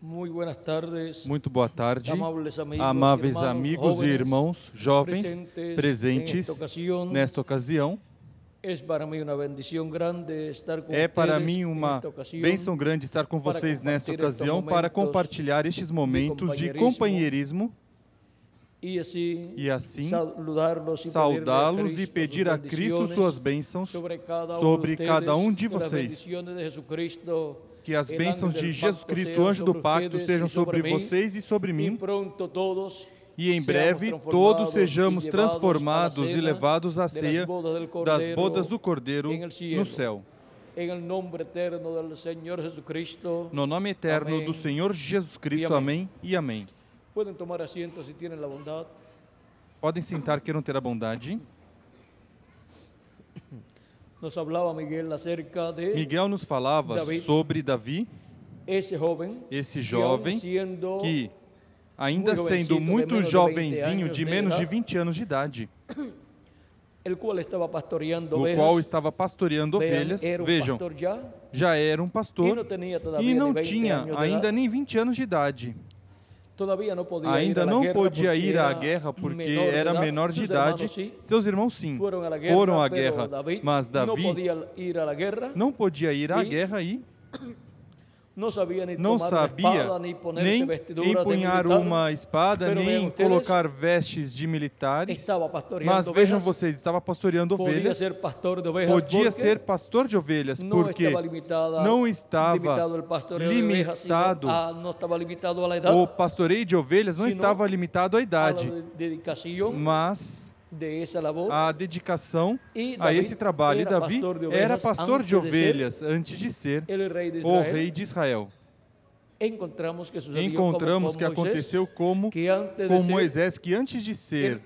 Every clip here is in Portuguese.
Muito boa tarde, amáveis amigos e irmãos jovens presentes nesta ocasião. É para mim uma bênção grande estar com vocês nesta ocasião para compartilhar estes momentos de companheirismo e assim saudá-los e pedir a Cristo suas bênçãos sobre cada um de vocês. Que as bênçãos de Jesus Cristo, anjo do pacto, sejam sobre vocês e sobre mim. E em breve todos sejamos transformados e levados à ceia das bodas do Cordeiro no céu. No nome eterno do Senhor Jesus Cristo. Amém e amém. Podem sentar, queiram ter a bondade. Miguel nos falava sobre Davi, esse jovem que, ainda sendo muito jovenzinho, de menos de 20 anos de idade, o qual estava pastoreando ovelhas, vejam, já era um pastor e não tinha ainda nem 20 anos de idade. Ainda não podia ir à guerra porque era menor de idade. Seus irmãos sim, foram à guerra, mas Davi não podia ir à guerra e não sabia nem empunhar uma espada, nem colocar vestes de militares. Mas vejam vocês, estava pastoreando ovelhas. Podia ser pastor de ovelhas, porque não estava limitado. O pastoreio de ovelhas não estava limitado à idade, mas a dedicação a esse trabalho. E Davi era pastor de ovelhas antes de ser o rei de Israel. Encontramos que aconteceu como com Moisés, que antes de ser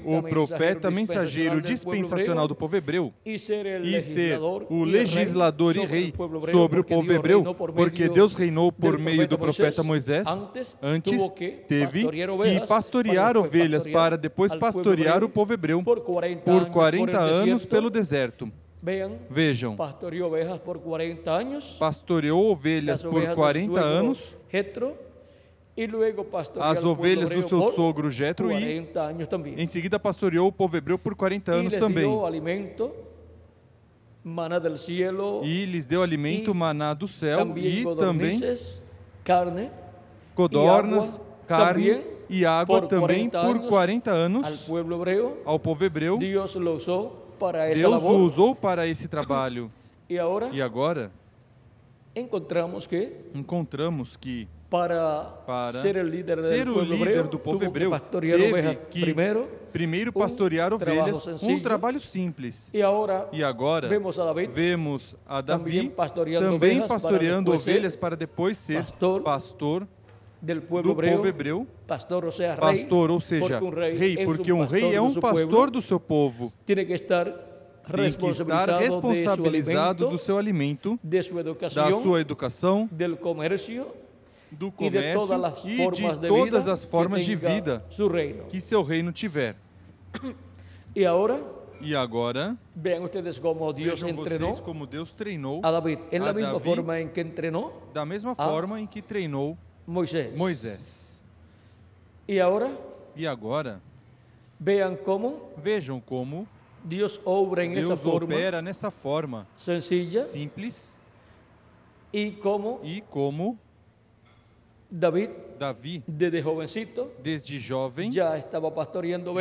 o profeta mensageiro dispensacional do povo hebreu e ser o legislador e rei sobre o povo hebreu, porque Deus reinou por meio do profeta Moisés, antes teve que pastorear ovelhas para depois pastorear o povo hebreu por 40 anos pelo deserto. Vejam, pastoreou ovelhas por 40 anos, as ovelhas do seu sogro Jetro, e em seguida pastoreou o povo hebreu por 40 anos também. E lhes deu alimento, maná do céu, e também codornas, carne e água também por 40 anos ao povo hebreu. Deus o usou para esse trabalho. E agora encontramos que para ser o líder do povo hebreu, teve que primeiro pastorear ovelhas, um trabalho simples. E agora vemos a Davi também pastoreando ovelhas para depois ser pastor do povo hebreu, pastor, ou seja, rei, porque um rei é um pastor do seu povo. Tem que estar responsabilizado do seu alimento, da sua educação, do comércio e de todas as formas de vida que seu reino tiver. E agora, vejam vocês como Deus treinou a Davi, da mesma forma em que treinou Moisés. E agora, vejam como Deus opera nessa forma simples, e como Davi, desde jovem, já estava pastoreando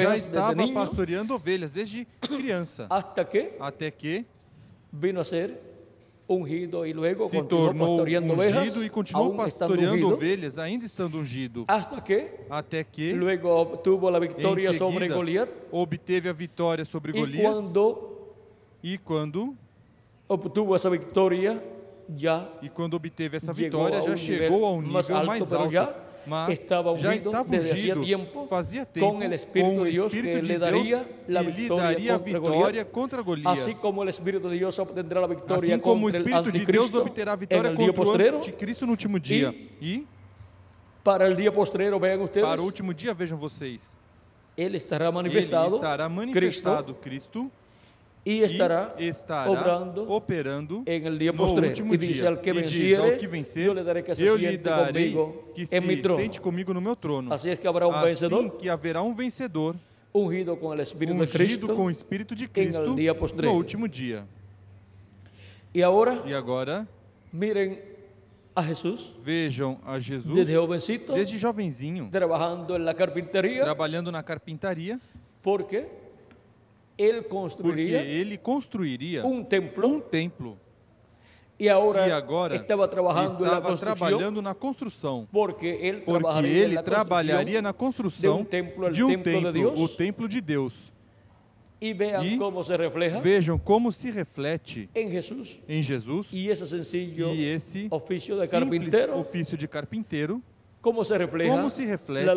ovelhas desde criança, até que vino a ser ungido e luego se tornou ungido e continuou pastoreando ovelhas, ainda estando ungido, até que luego obtuvo a vitória sobre Goliat, obteve a vitória sobre Golias, e quando obteve essa vitória, já chegou a um nível mais alto, mas já estava ungido, fazia tempo, com o Espírito de Deus que lhe daria a vitória contra Golias. Assim como o Espírito de Deus obterá a vitória contra o Anticristo contra o Anticristo no último dia. E para o último dia, vejam vocês, ele estará manifestado Cristo, e estará operando no último dia. E diz, ao que vencer, eu lhe darei que se sente comigo no meu trono. Assim que haverá um vencedor, ungido com o Espírito de Cristo no último dia. E agora, mirem a Jesus, vejam a Jesus desde jovenzinho, trabalhando na carpintaria, porque ele construiria um templo. E agora estava trabalhando na construção, porque ele trabalharia na construção de um templo, o templo de Deus. E vejam como se reflete em Jesus e esse simples ofício de carpinteiro, como se reflete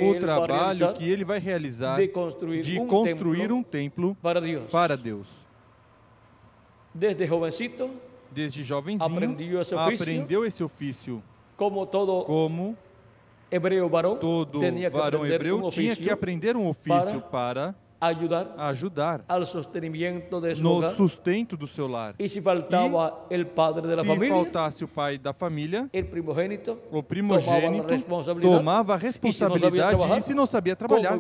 o trabalho que ele vai realizar de construir um templo para Deus. Desde jovenzinho, aprendeu esse ofício. Como todo varão hebreu tinha que aprender um ofício para ajudar no sustento do seu lar. E se faltasse o pai da família, o primogênito tomava a responsabilidade e se não sabia trabalhar,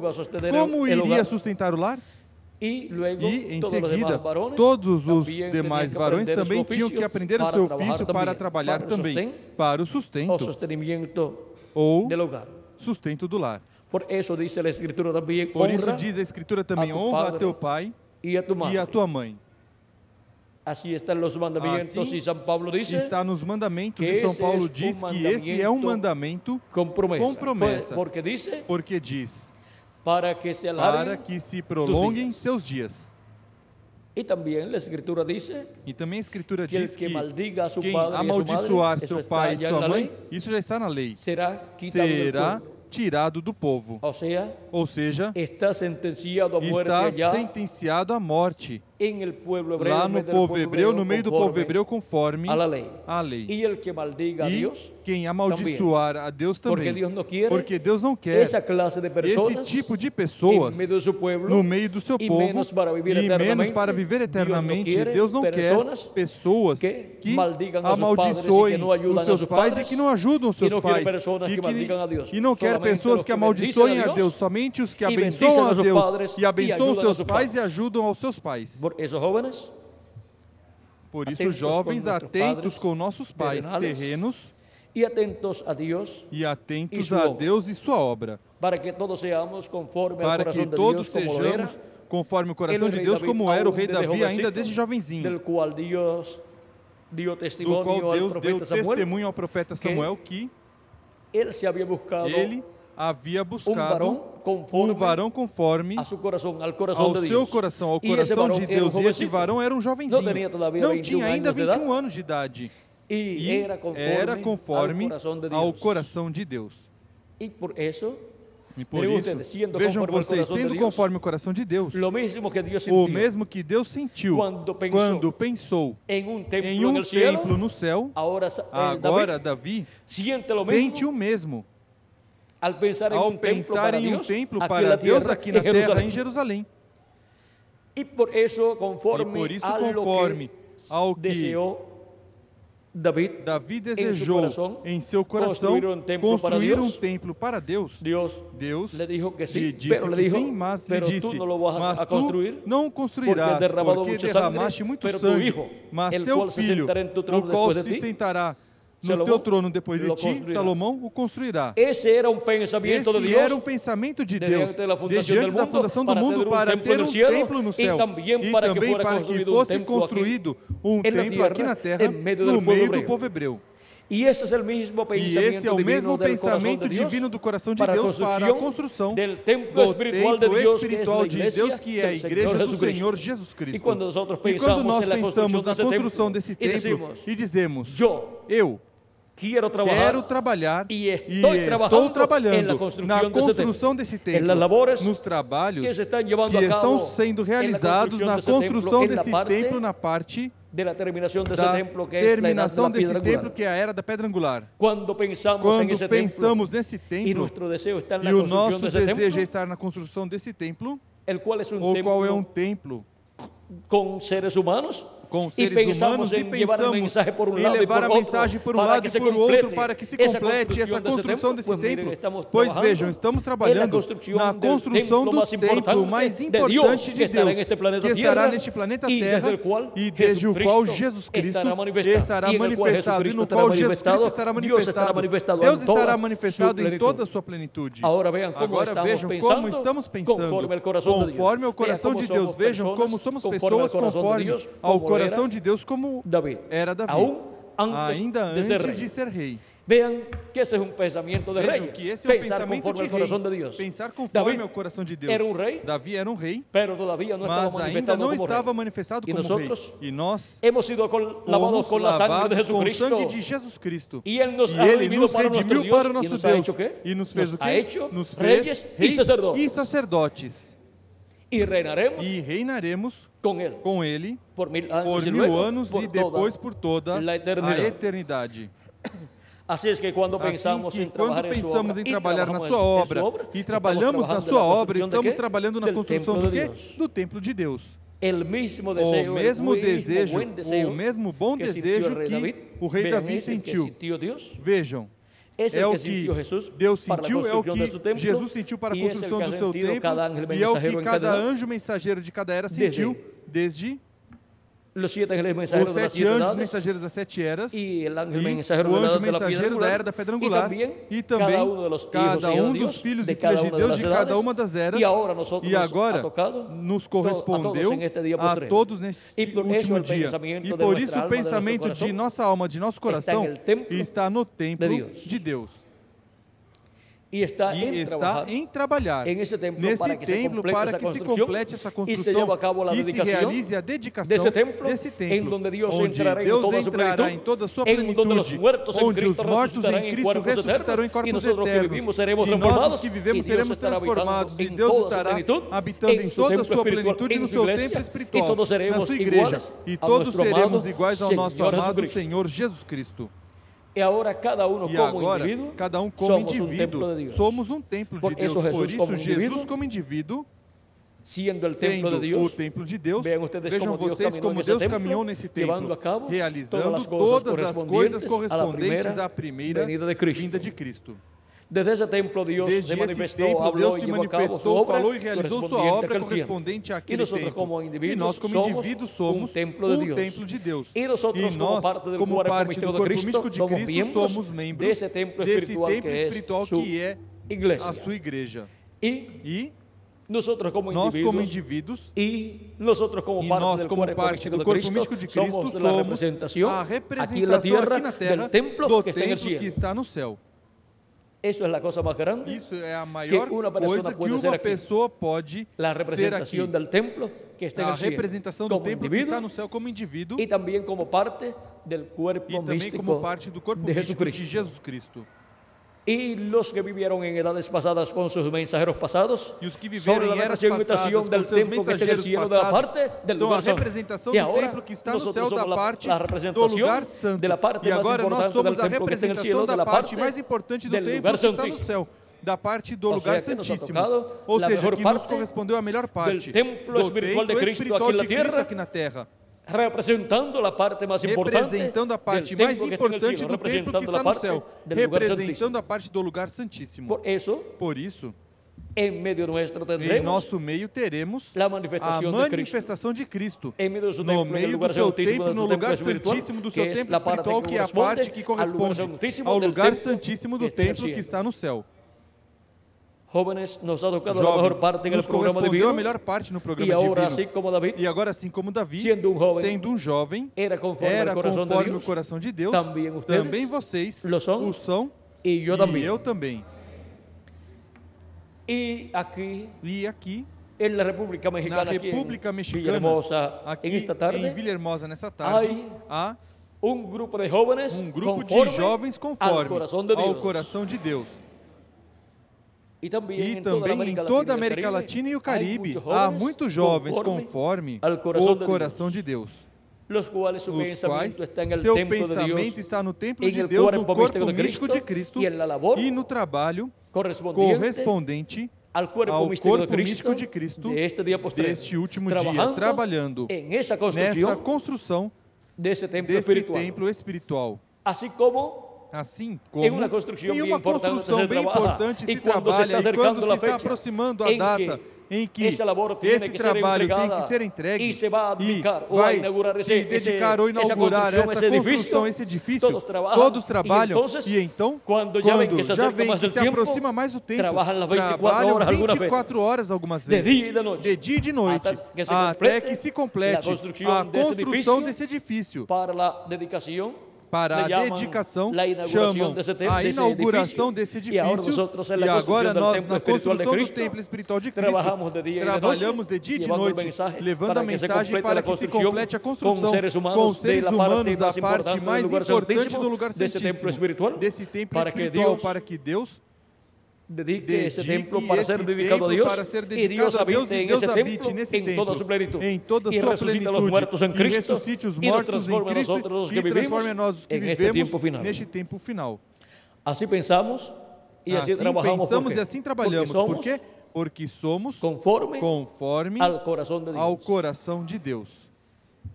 como iria sustentar o lar? E em seguida, todos os demais varões também tinham que aprender o seu ofício para trabalhar também, para o sustento ou sustento do lar. Por isso diz a Escritura também, honra a teu pai e a tua mãe. Assim está nos mandamentos e São Paulo diz, está nos mandamentos e São Paulo diz que esse é um mandamento com promessa. Porque diz, para que se prolonguem seus dias. E também a Escritura diz que quem amaldiçoar seu pai e sua mãe, isso já está na lei, será tirado do povo. Ou seja, está sentenciado à morte lá no povo hebreu, no meio do povo hebreu, conforme a lei. E quem amaldiçoar a Deus também, porque Deus não quer esse tipo de pessoas no meio do seu povo, e menos para viver eternamente. Deus não quer pessoas que amaldiçoem os seus pais e que não ajudam os seus pais, e não quer pessoas que amaldiçoem a Deus, somente os que abençoam a Deus e abençoam os seus pais e ajudam aos seus pais. Por isso, jovens, atentos com nossos pais terrenos e atentos a Deus e sua obra, para que todos sejamos conforme o coração de Deus, como era o rei Davi ainda desde jovenzinho, do qual Deus deu testemunho ao profeta Samuel que ele havia buscado um varão conforme ao seu coração, ao coração de Deus. E esse varão era um jovenzinho, não tinha ainda 21 anos de idade. E era conforme ao coração de Deus. E por isso, vejam vocês, sendo conforme o coração de Deus, o mesmo que Deus sentiu quando pensou em um templo no céu, agora Davi sente o mesmo ao pensar em um templo para Deus aqui na terra, em Jerusalém. E por isso, conforme ao que Davi desejou em seu coração construir um templo para Deus, Deus lhe disse que sim, mas lhe disse, mas tu não construirás, porque derramaste muito sangue, mas teu filho, o qual se sentará no teu trono depois de ti, Salomão, o construirá. Esse era um pensamento de Deus diante da fundação do mundo, para ter um templo no céu e também para que fosse construído um templo aqui na terra, no meio do povo hebreu. E esse é o mesmo pensamento divino do coração de Deus para a construção do templo espiritual de Deus, que é a igreja do Senhor Jesus Cristo. E quando nós pensamos na construção desse templo e dizemos, eu quero trabalhar e estou trabalhando na construção desse templo, nos trabalhos que estão sendo realizados na construção desse templo, na parte da terminação desse templo, que é a era da pedra angular. Quando pensamos nesse templo e o nosso desejo é estar na construção desse templo, o qual é um templo con seres humanos. Com seres humanos e pensamos em levar a mensagem por um lado e por outro para que se complete essa construção desse templo. Pois vejam, estamos trabalhando na construção do templo mais importante de Deus, que estará neste planeta Terra e desde o qual Jesus Cristo estará manifestado e no qual Jesus Cristo estará manifestado. Deus estará manifestado em toda a sua plenitude. Agora vejam como estamos pensando conforme o coração de Deus. Vejam como somos pessoas conforme ao coração de Deus, como era Davi, ainda antes de ser rei. Vean que esse é pensamento de rei. Que esse é pensar conforme o coração de Deus. Pensar conforme o coração de Deus. Era um rei. Davi era um rei. Mas ainda não estava manifestado como rei. E nós hemos sido lavados com a sangue de Jesus Cristo. Com o sangue de Jesus Cristo. E ele nos redimiu para o nosso Deus. E nos fez o quê? Nos fez reis e sacerdotes. E reinaremos com ele por 1000 anos e depois por toda a eternidade. Assim que quando pensamos em trabalhar na sua obra e trabalhamos na sua obra, estamos trabalhando na construção do quê? Do templo de Deus. O mesmo desejo, o mesmo bom desejo que o rei Davi sentiu. Vejam. É o que Deus sentiu, é o que Jesus sentiu para a construção do seu templo, e é o que cada anjo mensageiro de cada era sentiu desde os 7 anjos mensageiros das 7 eras e o anjo mensageiro da era da pedra angular e também cada um dos filhos e filhas de Deus de cada uma das eras, e agora nos correspondeu a todos nesse último dia. E por isso o pensamento de nossa alma, de nosso coração, está no templo de Deus. E está em trabalhar nesse templo para que se complete essa construção e se realize a dedicação desse templo, onde Deus entrará em toda a sua plenitude, onde os mortos em Cristo ressuscitarão em corpos eternos, e nós que vivemos seremos transformados, e Deus estará habitando em toda a sua plenitude no seu templo espiritual, na sua igreja, e todos seremos iguais ao nosso amado Senhor Jesus Cristo. E agora cada um como indivíduo, somos um templo de Deus. Por isso Jesus como indivíduo, sendo o templo de Deus, vejam vocês como Deus caminhou nesse templo, realizando todas as coisas correspondentes à primeira vinda de Cristo. Desde esse templo Deus se manifestou, falou e realizou sua obra correspondente àquele templo. E nós como indivíduos somos um templo de Deus. E nós, como parte do corpo místico de Cristo, somos membros desse templo espiritual que é a sua igreja. E nós como indivíduos e nós como parte do corpo místico de Cristo somos a representação aqui na terra do templo que está no céu. Isso é a coisa mais grande. Isso é a maior coisa que uma pessoa pode ser aqui. Do templo que está a representação do templo que está no céu como indivíduo e também como parte do corpo místico de Jesus Cristo. E os que viveram em edades passadas com seus mensageiros passados, e os que viveram em eras passadas com seus mensageiros passados, são a representação do templo que está no céu da parte do lugar santo. E agora nós somos a representação da parte mais importante do templo que está no céu, da parte do lugar santíssimo. Ou seja, que nos correspondeu a melhor parte do templo espiritual de Cristo aqui na terra. Representando a parte mais importante do templo que está no céu, representando a parte do lugar santíssimo. Por isso, em nosso meio teremos a manifestação de Cristo no meio do seu templo, no lugar santíssimo do seu templo espiritual, que é a parte que corresponde ao lugar santíssimo do templo que está no céu. Jóvenes, nos ha tocado a melhor parte no programa divino. A melhor parte no programa divino. E agora, assim como Davi, sendo um jovem, era conforme o coração de Deus, também vocês o são, e eu também. E aqui, na República Mexicana, aqui em Villahermosa, nessa tarde, há um grupo de jovens conforme ao coração de Deus. E também em toda a América Latina e o Caribe, há muitos jovens conforme o coração de Deus, os quais seu pensamento está no templo de Deus, no corpo místico de Cristo e no trabalho correspondente ao corpo místico de Cristo deste último dia, trabalhando nessa construção desse templo espiritual. Assim como em uma construção bem importante se trabalha, e quando se está aproximando a data em que esse trabalho tem que ser entregue e vai se dedicar ou inaugurar essa construção, esse edifício, todos trabalham, e então, quando já vem que se aproxima mais o tempo, trabalham 24 horas algumas vezes, de dia e de noite, até que se complete a construção desse edifício. Para a dedicação, chamam a inauguração desse edifício, e agora nós, na construção do templo espiritual de Cristo, trabalhamos de dia e de noite, levando a mensagem para que se complete a construção com seres humanos, a parte mais importante do lugar santíssimo, desse templo espiritual, para que Deus dedique esse templo para ser dedicado a Deus, e Deus habite nesse templo em toda a sua plenitude, e ressuscita os mortos em Cristo, e nos transforma a nós os que vivimos neste tempo final. Assim pensamos e assim trabalhamos. Por quê? Porque somos conforme ao coração de Deus.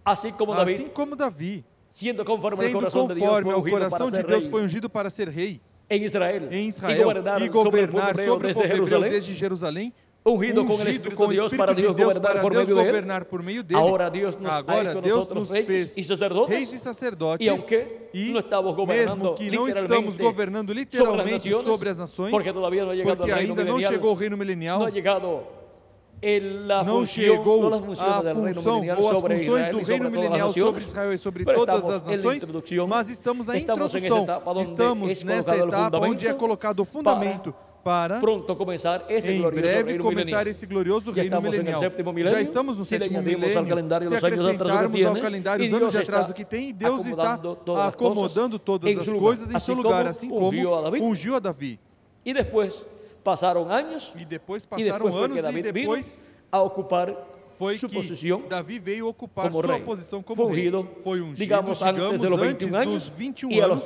Assim como Davi, sendo conforme ao coração de Deus, foi ungido para ser rei em Israel e governar sobre o povo hebreu desde Jerusalém, ungido com o Espírito de Deus para Deus governar por meio dele. Agora Deus nos fez reis e sacerdotes, e mesmo que não estamos governando literalmente sobre as nações, porque ainda não chegou o reino milenial, não chegou a função ou as funções do reino milenial sobre Israel e sobre todas as nações, mas estamos na introdução, estamos nessa etapa onde é colocado o fundamento para em breve começar esse glorioso reino milenial. Já estamos no sétimo milênio, se acrescentarmos ao calendário os anos de atraso que tem, Deus está acomodando todas as coisas em seu lugar, assim como ungiu a Davi. E depois passaram anos, e depois a ocupar sua posição. Davi veio ocupar sua posição como rei. Foi ungido, digamos, antes dos 21 anos,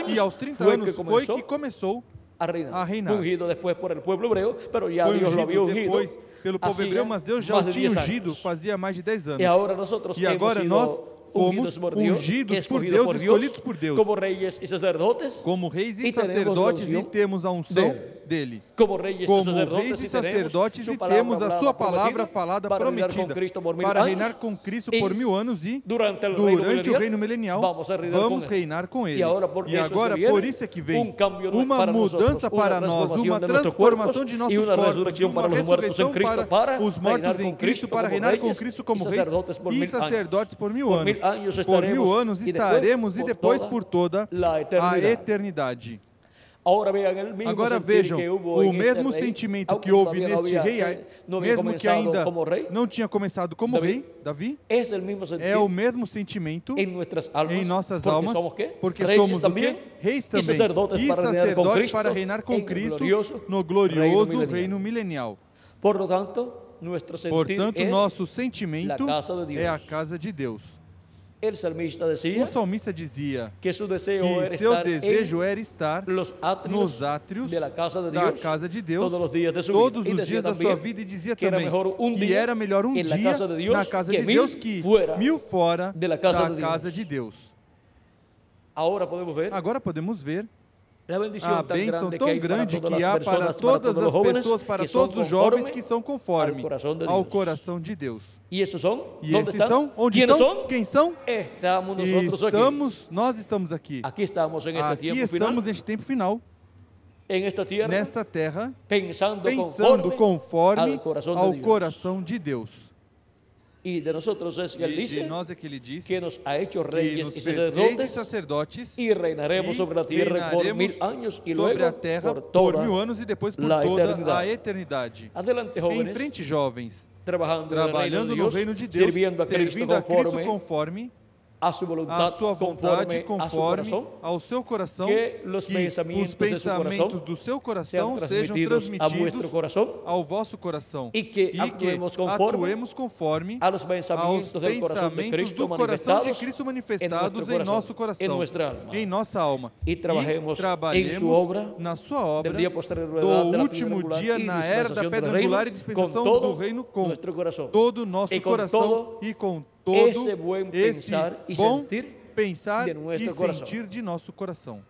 e aos 30 anos foi que começou a reinar. Ungido depois por el pueblo hebreu, pero ya Deus lo había ungido depois pelo povo hebreu, mas Deus já o tinha ungido fazia mais de 10 anos. E agora nós fomos ungidos por Deus, escolhidos por Deus, como reis e sacerdotes, e temos a unção dele, como reis e sacerdotes, e temos a sua palavra falada prometida para reinar com Cristo por 1000 anos, e durante o reino milenial vamos reinar com ele. E agora por isso é que vem uma mudança para nós, uma transformação de nossos corpos, uma ressurreição para os mortos em Cristo, para reinar com Cristo como reis e sacerdotes por 1000 anos. Por 1000 anos estaremos, e depois por toda a eternidade. Agora vejam, o mesmo sentimento que houve neste rei, mesmo que ainda não tinha começado como rei, Davi, é o mesmo sentimento em nossas almas, porque somos o quê? Reis também, e sacerdotes para reinar com Cristo no glorioso reino milenial. Portanto, nosso sentimento é a casa de Deus. O salmista dizia que seu desejo era estar nos átrios da casa de Deus todos os dias da sua vida, e dizia também que era melhor um dia na casa de Deus que 1000 fora da casa de Deus. Agora podemos ver a bênção tão grande que há para todas as pessoas, para todos os jovens que são conforme ao coração de Deus. E esses são? Onde estão? Quem são? Nós estamos aqui. Aqui estamos neste tempo final. Nesta terra, pensando conforme ao coração de Deus. E de nós é que ele diz que nos ha hecho reis e sacerdotes, e reinaremos sobre a terra por 1000 anos, e luego por 1000 anos, e depois por toda a eternidade. Em frente, jovens, trabalhando no reino de Deus, servindo a Cristo conforme a sua vontade conforme ao seu coração, que os pensamentos do seu coração sejam transmitidos ao vosso coração e que atuemos conforme aos pensamentos do coração de Cristo manifestados em nosso coração, em nossa alma, e trabalhemos na sua obra do último dia na era da pedra angular e dispensação do reino, com todo o nosso coração e com todo esse bom pensar e sentir de nosso coração.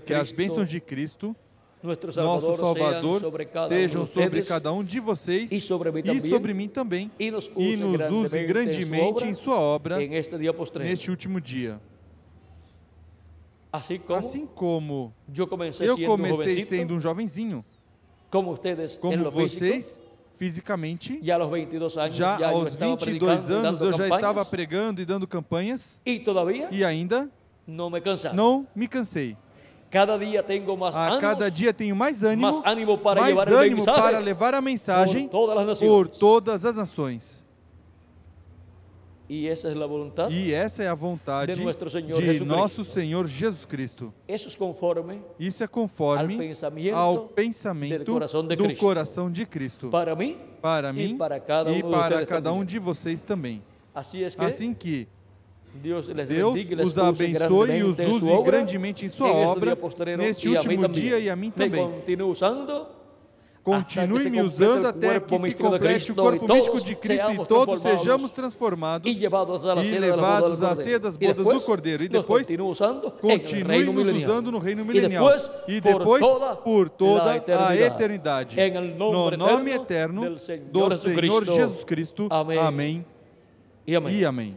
Que as bênçãos de Cristo, nosso Salvador, sejam sobre cada um de vocês e sobre mim também, e nos use grandemente em sua obra neste último dia. Assim como eu comecei sendo um jovenzinho, como vocês, fisicamente, já aos 22 anos eu já estava pregando e dando campanhas, e ainda não me cansei. Cada dia tenho mais ânimo para levar a mensagem por todas as nações. E essa é a vontade de nosso Senhor Jesus Cristo. Isso é conforme ao pensamento do coração de Cristo. Para mim e para cada um de vocês também. Assim que Deus os abençoe e os use grandemente em sua obra neste último dia e a mim também. Continue me usando até que se complete o corpo místico de Cristo e todos sejamos transformados e levados à ceia das bodas do Cordeiro. E depois, continue nos usando no reino milenial. E depois, por toda a eternidade. No nome eterno do Senhor Jesus Cristo. Amém e amém.